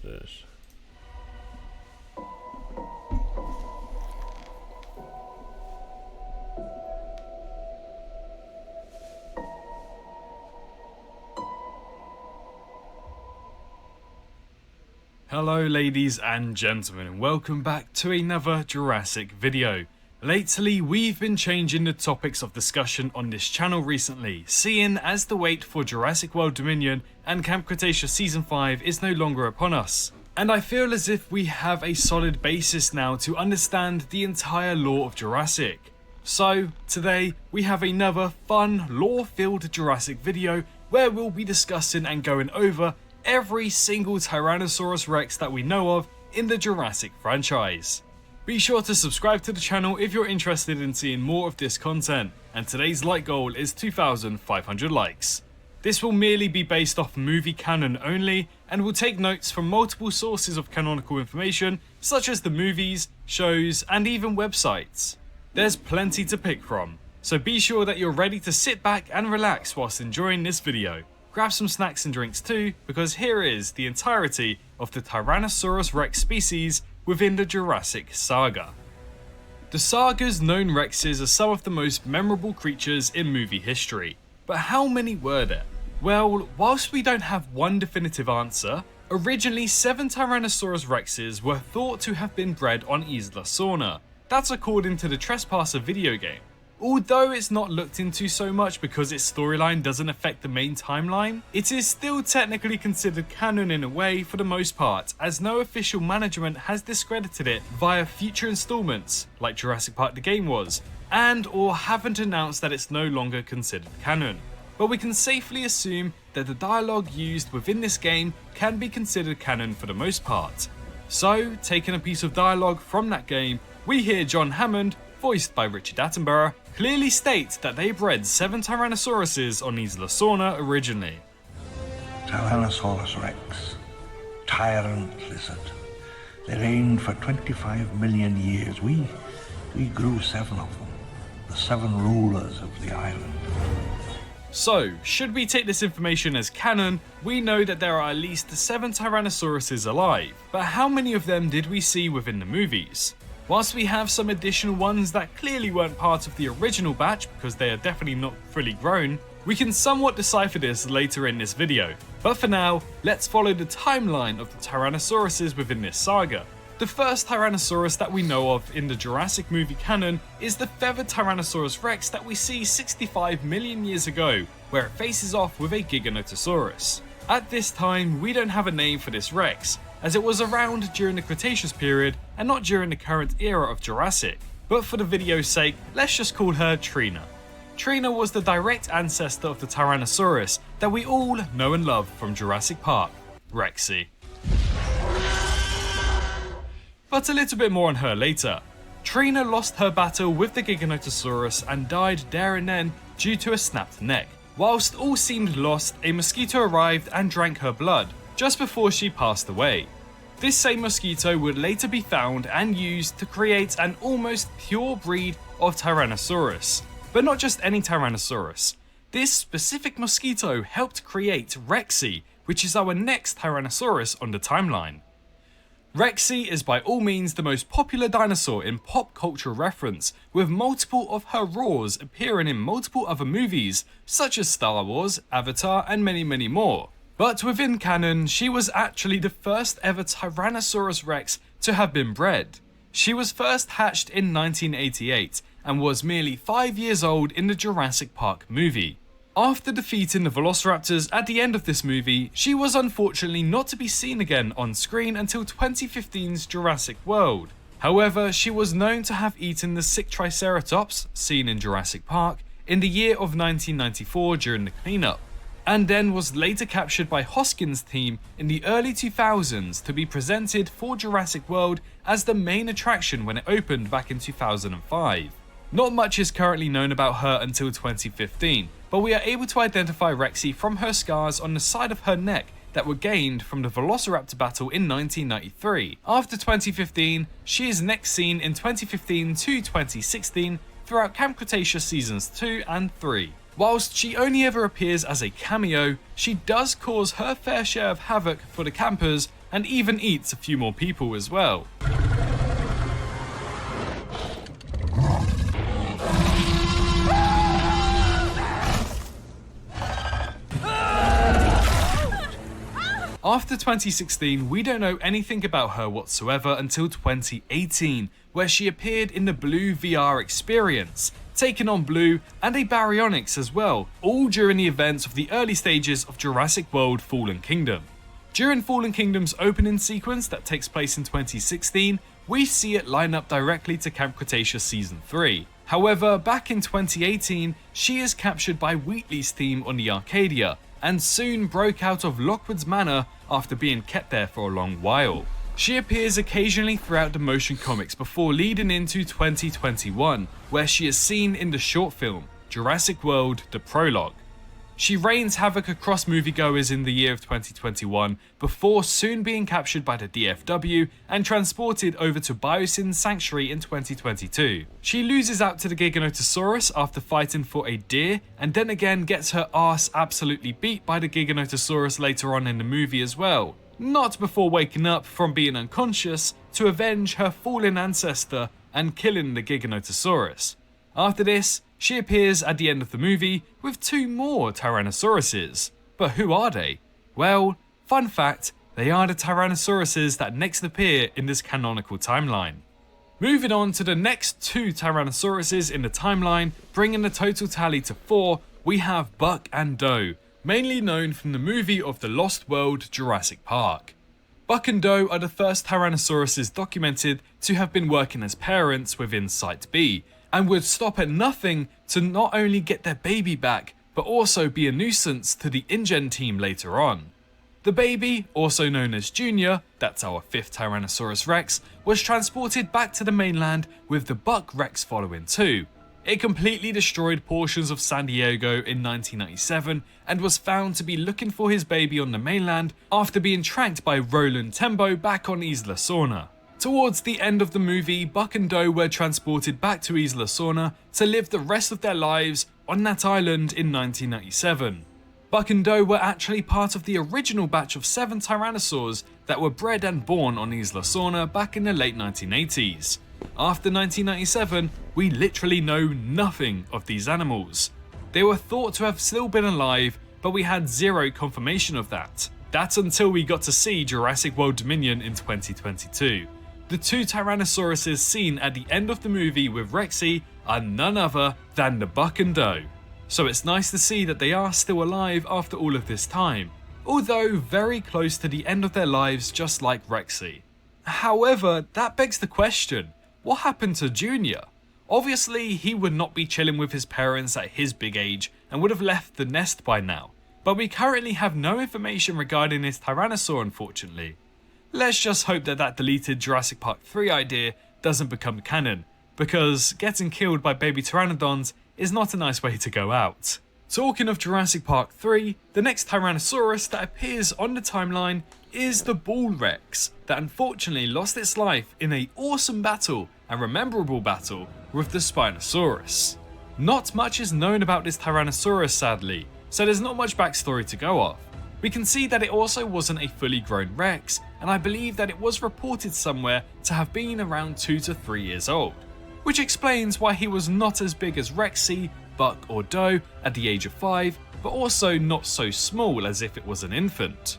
this? Hello ladies and gentlemen, and welcome back to another Jurassic video. Lately we've been changing the topics of discussion on this channel recently, seeing as the wait for Jurassic World Dominion and Camp Cretaceous Season 5 is no longer upon us. And I feel as if we have a solid basis now to understand the entire lore of Jurassic. So today we have another fun lore-filled Jurassic video where we'll be discussing and going over every single Tyrannosaurus Rex that we know of in the Jurassic franchise. Be sure to subscribe to the channel if you're interested in seeing more of this content, and today's like goal is 2,500 likes. This will merely be based off movie canon only, and will take notes from multiple sources of canonical information such as the movies, shows, and even websites. There's plenty to pick from, so be sure that you're ready to sit back and relax whilst enjoying this video. Grab some snacks and drinks too, because here is the entirety of the Tyrannosaurus Rex species within the Jurassic saga. The saga's known Rexes are some of the most memorable creatures in movie history, but how many were there? Well, whilst we don't have one definitive answer, originally 7 Tyrannosaurus Rexes were thought to have been bred on Isla Sorna. That's according to the Trespasser video game. Although it's not looked into so much because its storyline doesn't affect the main timeline, it is still technically considered canon in a way for the most part, as no official management has discredited it via future installments, like Jurassic Park the game was, and or haven't announced that it's no longer considered canon. But we can safely assume that the dialogue used within this game can be considered canon for the most part. So, taking a piece of dialogue from that game, we hear John Hammond, voiced by Richard Attenborough, clearly state that they bred 7 Tyrannosauruses on Isla Sorna originally. Tyrannosaurus Rex, tyrant lizard. They reigned for 25 million years. We grew 7 of them, the 7 rulers of the island. So, should we take this information as canon, we know that there are at least 7 Tyrannosauruses alive, but how many of them did we see within the movies? Whilst we have some additional ones that clearly weren't part of the original batch because they are definitely not fully grown, we can somewhat decipher this later in this video. But for now, let's follow the timeline of the Tyrannosauruses within this saga. The first Tyrannosaurus that we know of in the Jurassic movie canon is the feathered Tyrannosaurus Rex that we see 65 million years ago, where it faces off with a Giganotosaurus. At this time, we don't have a name for this Rex, as it was around during the Cretaceous period and not during the current era of Jurassic. But for the video's sake, let's just call her Trina. Trina was the direct ancestor of the Tyrannosaurus that we all know and love from Jurassic Park, Rexy. But a little bit more on her later. Trina lost her battle with the Giganotosaurus and died there and then due to a snapped neck. Whilst all seemed lost, a mosquito arrived and drank her blood, just before she passed away. This same mosquito would later be found and used to create an almost pure breed of Tyrannosaurus. But not just any Tyrannosaurus. This specific mosquito helped create Rexy, which is our next Tyrannosaurus on the timeline. Rexy is by all means the most popular dinosaur in pop culture reference, with multiple of her roars appearing in multiple other movies, such as Star Wars, Avatar, and many more. But within canon, she was actually the first ever Tyrannosaurus Rex to have been bred. She was first hatched in 1988 and was merely 5 years old in the Jurassic Park movie. After defeating the Velociraptors at the end of this movie, she was unfortunately not to be seen again on screen until 2015's Jurassic World. However, she was known to have eaten the sick Triceratops, seen in Jurassic Park, in the year of 1994 during the cleanup, and then was later captured by Hoskins' team in the early 2000s to be presented for Jurassic World as the main attraction when it opened back in 2005. Not much is currently known about her until 2015, but we are able to identify Rexy from her scars on the side of her neck that were gained from the Velociraptor battle in 1993. After 2015, she is next seen in 2015 to 2016 throughout Camp Cretaceous Seasons 2 and 3. Whilst she only ever appears as a cameo, she does cause her fair share of havoc for the campers and even eats a few more people as well. After 2016, we don't know anything about her whatsoever until 2018, where she appeared in the Blue VR experience, taking on Blue and a Baryonyx as well, all during the events of the early stages of Jurassic World Fallen Kingdom. During Fallen Kingdom's opening sequence that takes place in 2016, we see it line up directly to Camp Cretaceous Season 3. However, back in 2018, she is captured by Wheatley's team on the Arcadia, and soon broke out of Lockwood's Manor after being kept there for a long while. She appears occasionally throughout the motion comics before leading into 2021, where she is seen in the short film, Jurassic World: The Prologue. She reigns havoc across moviegoers in the year of 2021 before soon being captured by the DFW and transported over to Biosyn's Sanctuary in 2022. She loses out to the Giganotosaurus after fighting for a deer, and then again gets her ass absolutely beat by the Giganotosaurus later on in the movie as well. Not before waking up from being unconscious to avenge her fallen ancestor and killing the Giganotosaurus. After this, she appears at the end of the movie with 2 more Tyrannosauruses. But who are they? Well, fun fact, they are the Tyrannosauruses that next appear in this canonical timeline. Moving on to the next 2 Tyrannosauruses in the timeline, bringing the total tally to 4, we have Buck and Doe, mainly known from the movie of the Lost World Jurassic Park. Buck and Doe are the first Tyrannosauruses documented to have been working as parents within Site B, and would stop at nothing to not only get their baby back, but also be a nuisance to the InGen team later on. The baby, also known as Junior, that's our 5th Tyrannosaurus Rex, was transported back to the mainland with the Buck Rex following too. It completely destroyed portions of San Diego in 1997 and was found to be looking for his baby on the mainland after being tracked by Roland Tembo back on Isla Sorna. Towards the end of the movie, Buck and Doe were transported back to Isla Sorna to live the rest of their lives on that island in 1997. Buck and Doe were actually part of the original batch of 7 Tyrannosaurs that were bred and born on Isla Sorna back in the late 1980s. After 1997, we literally know nothing of these animals. They were thought to have still been alive, but we had zero confirmation of that. That's until we got to see Jurassic World Dominion in 2022. The 2 Tyrannosauruses seen at the end of the movie with Rexy are none other than the Buck and Doe. So it's nice to see that they are still alive after all of this time, although very close to the end of their lives just like Rexy. However, that begs the question, what happened to Junior? Obviously, he would not be chilling with his parents at his big age and would have left the nest by now, but we currently have no information regarding his Tyrannosaur unfortunately. Let's just hope that that deleted Jurassic Park 3 idea doesn't become canon, because getting killed by baby pteranodons is not a nice way to go out. Talking of Jurassic Park 3, the next Tyrannosaurus that appears on the timeline is the Bull Rex, that unfortunately lost its life in an awesome battle and rememberable battle with the Spinosaurus. Not much is known about this Tyrannosaurus sadly, so there's not much backstory to go off. We can see that it also wasn't a fully grown Rex, and I believe that it was reported somewhere to have been around 2 to 3 years old, which explains why he was not as big as Rexy, Buck or Doe at the age of 5, but also not so small as if it was an infant.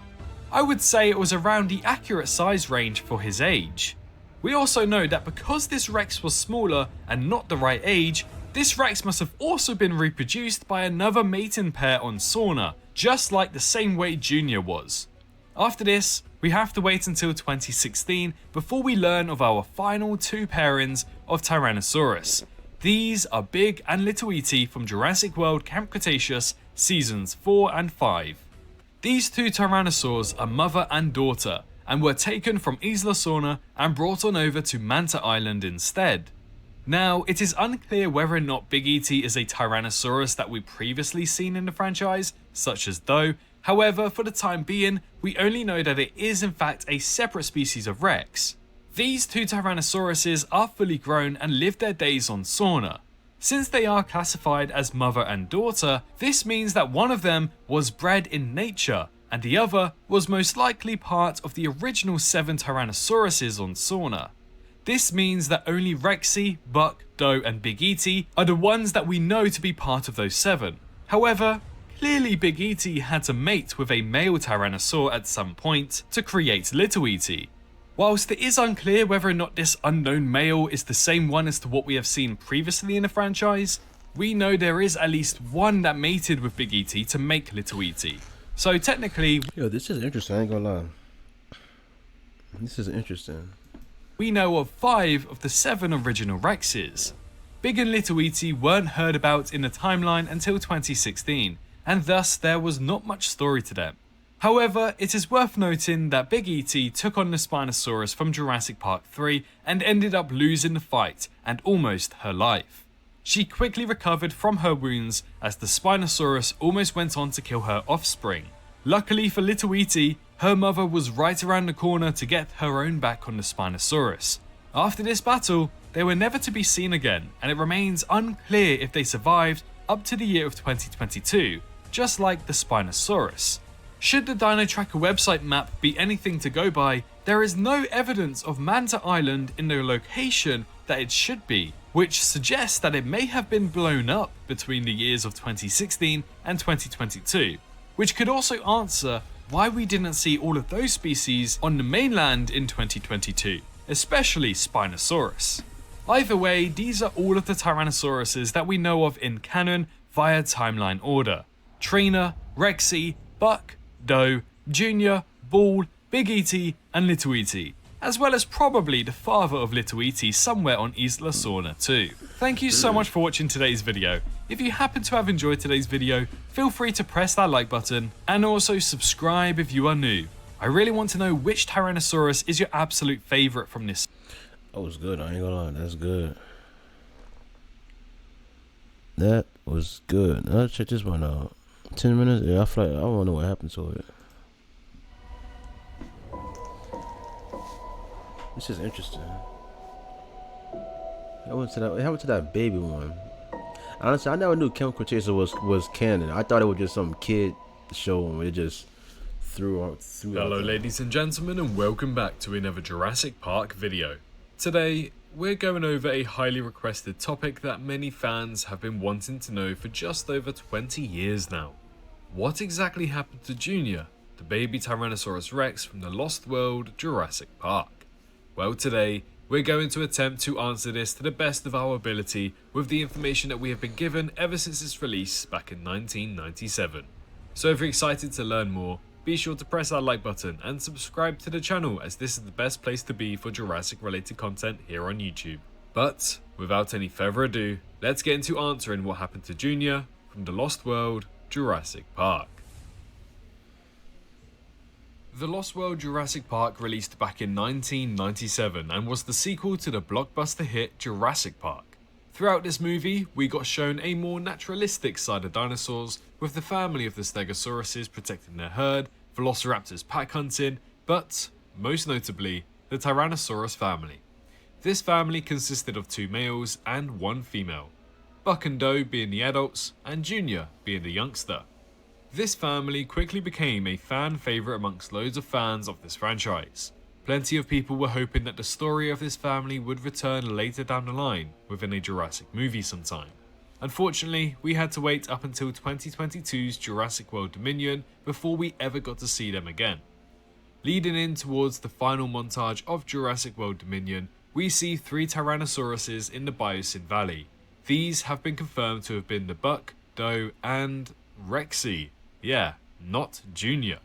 I would say it was around the accurate size range for his age. We also know that because this Rex was smaller and not the right age, this Rex must have also been reproduced by another mating pair on Sorna, just like the same way Junior was. After this, we have to wait until 2016 before we learn of our final 2 pairings of Tyrannosaurus. These are Big and Little E.T. from Jurassic World Camp Cretaceous Seasons 4 and 5. These 2 Tyrannosaurs are mother and daughter, and were taken from Isla Sorna and brought on over to Manta Island instead. Now, it is unclear whether or not Big E.T. is a Tyrannosaurus that we've previously seen in the franchise, such as Doe. However, for the time being, we only know that it is in fact a separate species of Rex. These 2 Tyrannosauruses are fully grown and live their days on Sorna. Since they are classified as mother and daughter, this means that one of them was bred in nature, and the other was most likely part of the original 7 Tyrannosauruses on Sorna. This means that only Rexy, Buck, Doe and Big E.T. are the ones that we know to be part of those 7. However, clearly Big E.T. had to mate with a male Tyrannosaur at some point to create Little E.T. Whilst it is unclear whether or not this unknown male is the same one as to what we have seen previously in the franchise, we know there is at least one that mated with Big E.T. to make Little E.T. So technically, yo, this is interesting, I ain't gonna lie. This is interesting. We know of 5 of the 7 original Rexes. Big and Little E.T. weren't heard about in the timeline until 2016, and thus there was not much story to them. However, it is worth noting that Big E.T. took on the Spinosaurus from Jurassic Park 3 and ended up losing the fight and almost her life. She quickly recovered from her wounds as the Spinosaurus almost went on to kill her offspring. Luckily for Little E.T., her mother was right around the corner to get her own back on the Spinosaurus. After this battle, they were never to be seen again, and it remains unclear if they survived up to the year of 2022, just like the Spinosaurus. Should the Dino Tracker website map be anything to go by, there is no evidence of Manta Island in the location that it should be, which suggests that it may have been blown up between the years of 2016 and 2022, which could also answer why we didn't see all of those species on the mainland in 2022, especially Spinosaurus. Either way, these are all of the Tyrannosauruses that we know of in canon via timeline order: Trina, Rexy, Buck, Doe, Junior, Bull, Big E.T. and Little E.T., as well as probably the father of Little E.T. somewhere on Isla Sorna too. Thank you so much for watching today's video. If you happen to have enjoyed today's video, feel free to press that like button and also subscribe if you are new. I really want to know which Tyrannosaurus is your absolute favourite from this. That was good, I ain't gonna lie, that's good. That was good. Let's check this one out. 10 minutes? Yeah, I feel like I don't know what happened to it. This is interesting. I went to that baby one. Honestly, I never knew Chemical Chaser was canon. I thought it was just some kid show where it just threw Hello ladies and gentlemen, and welcome back to another Jurassic Park video. Today, we're going over a highly requested topic that many fans have been wanting to know for just over 20 years now. What exactly happened to Junior, the baby Tyrannosaurus Rex from the Lost World Jurassic Park? Well, today, we're going to attempt to answer this to the best of our ability with the information that we have been given ever since its release back in 1997. So if you're excited to learn more, be sure to press that like button and subscribe to the channel, as this is the best place to be for Jurassic related content here on YouTube. But without any further ado, let's get into answering what happened to Junior from the Lost World Jurassic Park. The Lost World Jurassic Park released back in 1997 and was the sequel to the blockbuster hit Jurassic Park. Throughout this movie, we got shown a more naturalistic side of dinosaurs, with the family of the Stegosauruses protecting their herd, Velociraptors pack hunting, but, most notably, the Tyrannosaurus family. This family consisted of 2 males and 1 female, Buck and Doe being the adults and Junior being the youngster. This family quickly became a fan favourite amongst loads of fans of this franchise. Plenty of people were hoping that the story of this family would return later down the line within a Jurassic movie sometime. Unfortunately, we had to wait up until 2022's Jurassic World Dominion before we ever got to see them again. Leading in towards the final montage of Jurassic World Dominion, we see 3 Tyrannosauruses in the Biosyn Valley. These have been confirmed to have been the Buck, Doe and Rexy. Yeah, not Junior.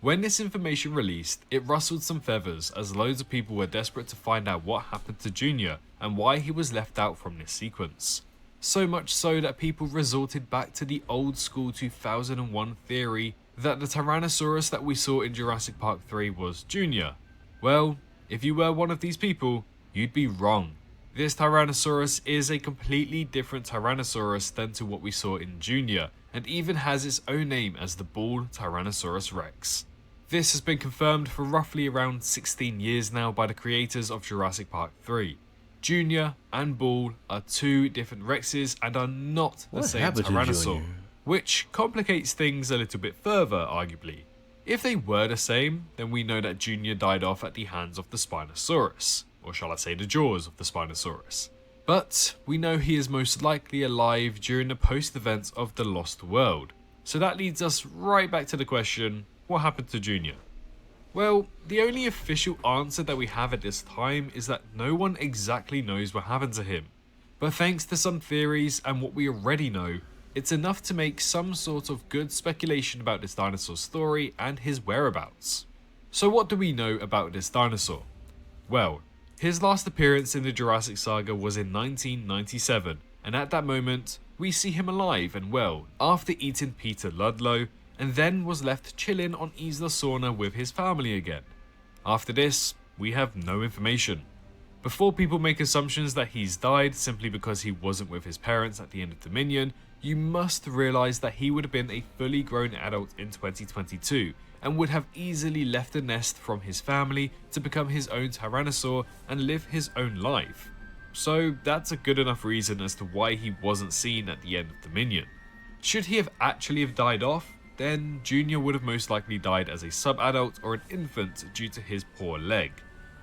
When this information released, it rustled some feathers as loads of people were desperate to find out what happened to Junior and why he was left out from this sequence. So much so that people resorted back to the old school 2001 theory that the Tyrannosaurus that we saw in Jurassic Park 3 was Junior. Well, if you were one of these people, you'd be wrong. This Tyrannosaurus is a completely different Tyrannosaurus than to what we saw in Junior, and even has its own name as the Bull Tyrannosaurus Rex. This has been confirmed for roughly around 16 years now by the creators of Jurassic Park 3. Junior and Bull are 2 different Rexes and are not the same Tyrannosaur, which complicates things a little bit further, arguably. If they were the same, then we know that Junior died off at the hands of the Spinosaurus, or shall I say the jaws of the Spinosaurus. But we know he is most likely alive during the post-events of the Lost World, so that leads us right back to the question, what happened to Junior? Well, the only official answer that we have at this time is that no one exactly knows what happened to him. But thanks to some theories and what we already know, it's enough to make some sort of good speculation about this dinosaur story and his whereabouts. So what do we know about this dinosaur? Well, his last appearance in the Jurassic saga was in 1997, and at that moment, we see him alive and well after eating Peter Ludlow, and then was left chilling on Isla Sorna with his family again. After this, we have no information. Before people make assumptions that he's died simply because he wasn't with his parents at the end of Dominion, you must realise that he would have been a fully grown adult in 2022 and would have easily left the nest from his family to become his own Tyrannosaur and live his own life. So that's a good enough reason as to why he wasn't seen at the end of Dominion. Should he have actually died off, then Junior would have most likely died as a sub-adult or an infant due to his poor leg.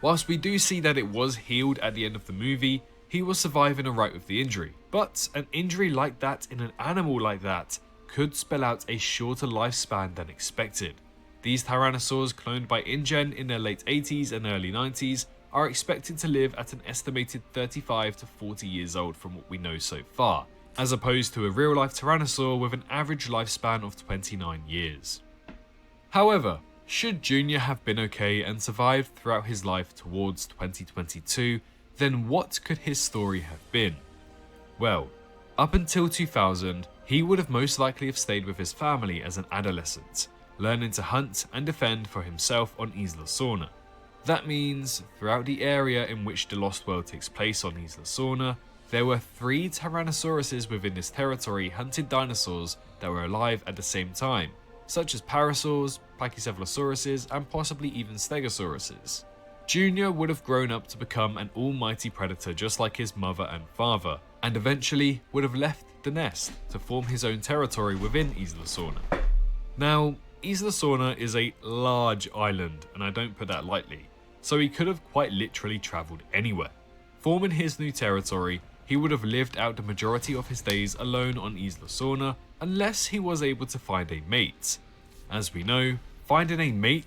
Whilst we do see that it was healed at the end of the movie, he was surviving alright with the injury, but an injury like that in an animal like that could spell out a shorter lifespan than expected. These Tyrannosaurs cloned by InGen in their late 80s and early 90s are expected to live at an estimated 35 to 40 years old from what we know so far, as opposed to a real-life Tyrannosaur with an average lifespan of 29 years. However, should Junior have been okay and survived throughout his life towards 2022, then what could his story have been? Well, up until 2000, he would have most likely have stayed with his family as an adolescent, learning to hunt and defend for himself on Isla Sorna. That means, throughout the area in which the Lost World takes place on Isla Sorna, there were 3 Tyrannosauruses within this territory hunted dinosaurs that were alive at the same time, such as parasaurs, pachycephalosauruses, and possibly even stegosauruses. Junior would have grown up to become an almighty predator just like his mother and father, and eventually would have left the nest to form his own territory within Isla Sorna. Now, Isla Sorna is a large island, and I don't put that lightly, so he could have quite literally travelled anywhere. Forming his new territory, he would have lived out the majority of his days alone on Isla Sorna unless he was able to find a mate. As we know, finding a mate...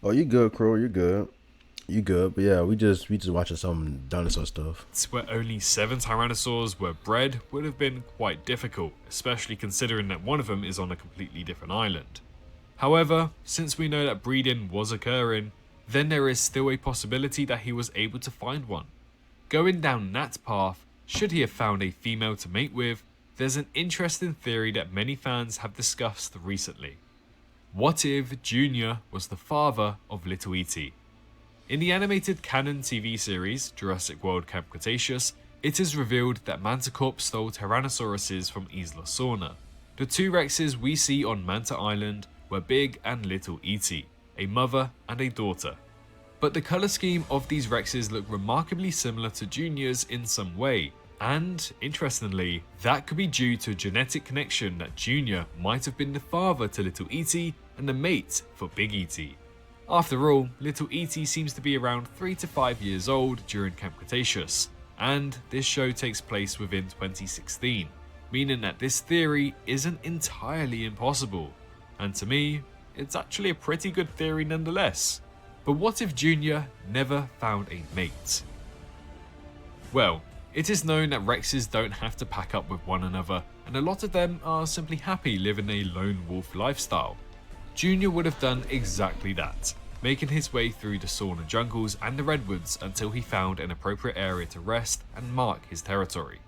Oh, you good, Crow, you good. You good, but yeah, we just watching some dinosaur stuff. Where only 7 Tyrannosaurs were bred would have been quite difficult, especially considering that one of them is on a completely different island. However, since we know that breeding was occurring, then there is still a possibility that he was able to find one. Going down that path, should he have found a female to mate with, there's an interesting theory that many fans have discussed recently. What if Junior was the father of Little E.T.? In the animated canon TV series, Jurassic World Camp Cretaceous, it is revealed that Manticorp stole Tyrannosauruses from Isla Sorna. The 2 Rexes we see on Manta Island were Big and Little E.T., a mother and a daughter. But the colour scheme of these Rexes look remarkably similar to Junior's in some way, and, interestingly, that could be due to a genetic connection that Junior might have been the father to Little E.T. and the mate for Big E.T. After all, Little E.T. seems to be around 3 to 5 years old during Camp Cretaceous, and this show takes place within 2016, meaning that this theory isn't entirely impossible, and to me, it's actually a pretty good theory nonetheless. But what if Junior never found a mate? Well, it is known that Rexes don't have to pack up with one another, and a lot of them are simply happy living a lone wolf lifestyle. Junior would have done exactly that, making his way through the Sorna jungles and the redwoods until he found an appropriate area to rest and mark his territory.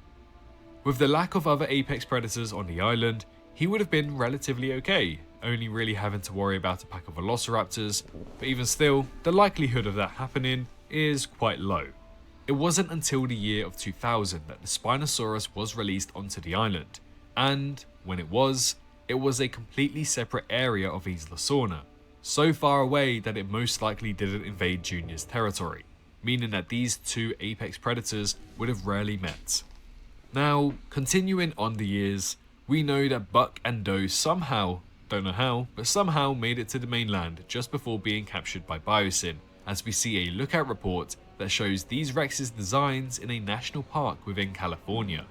With the lack of other apex predators on the island, he would have been relatively okay, only really having to worry about a pack of velociraptors, but even still, the likelihood of that happening is quite low. It wasn't until the year of 2000 that the Spinosaurus was released onto the island, and when it was a completely separate area of Isla Sorna, so far away that it most likely didn't invade Junior's territory, meaning that these 2 apex predators would have rarely met. Now, continuing on the years, we know that Buck and Doe somehow don't know how, but somehow made it to the mainland just before being captured by Biosyn, as we see a lookout report that shows these Rex's designs in a national park within California.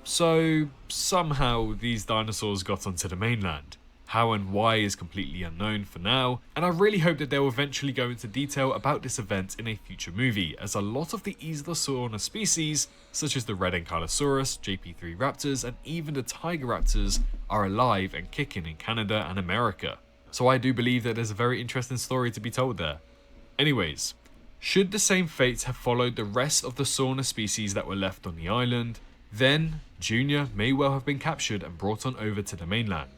So somehow these dinosaurs got onto the mainland. How and why is completely unknown for now, and I really hope that they'll eventually go into detail about this event in a future movie, as a lot of the Easelosaurus species, such as the red Ankylosaurus, JP3 raptors, and even the tiger raptors, are alive and kicking in Canada and America. So I do believe that there's a very interesting story to be told there. Anyways, should the same fate have followed the rest of the sauna species that were left on the island, then Junior may well have been captured and brought on over to the mainland.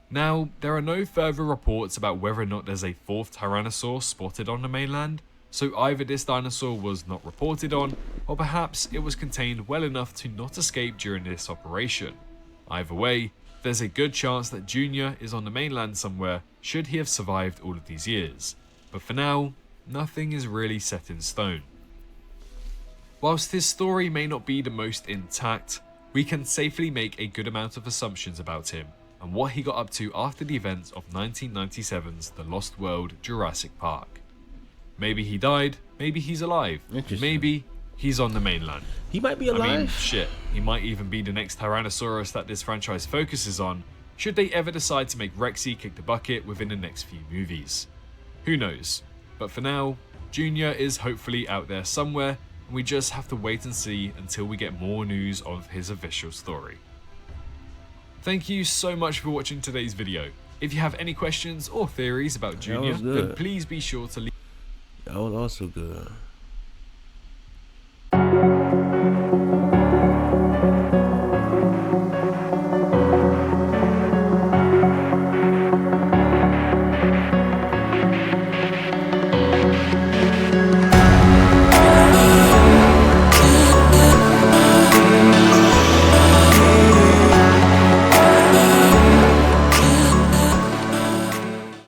Now, there are no further reports about whether or not there's a fourth Tyrannosaur spotted on the mainland, so either this dinosaur was not reported on, or perhaps it was contained well enough to not escape during this operation. Either way, there's a good chance that Junior is on the mainland somewhere should he have survived all of these years. But for now, nothing is really set in stone. Whilst his story may not be the most intact, we can safely make a good amount of assumptions about him and what he got up to after the events of 1997's The Lost World Jurassic Park. Maybe he died, maybe he's alive, maybe he's on the mainland. He might be alive. I mean, shit, he might even be the next Tyrannosaurus that this franchise focuses on, should they ever decide to make Rexy kick the bucket within the next few movies. Who knows? But for now, Junior is hopefully out there somewhere, and we just have to wait and see until we get more news of his official story. Thank you so much for watching today's video. If you have any questions or theories about Junior, then please be sure to leave. That was also good.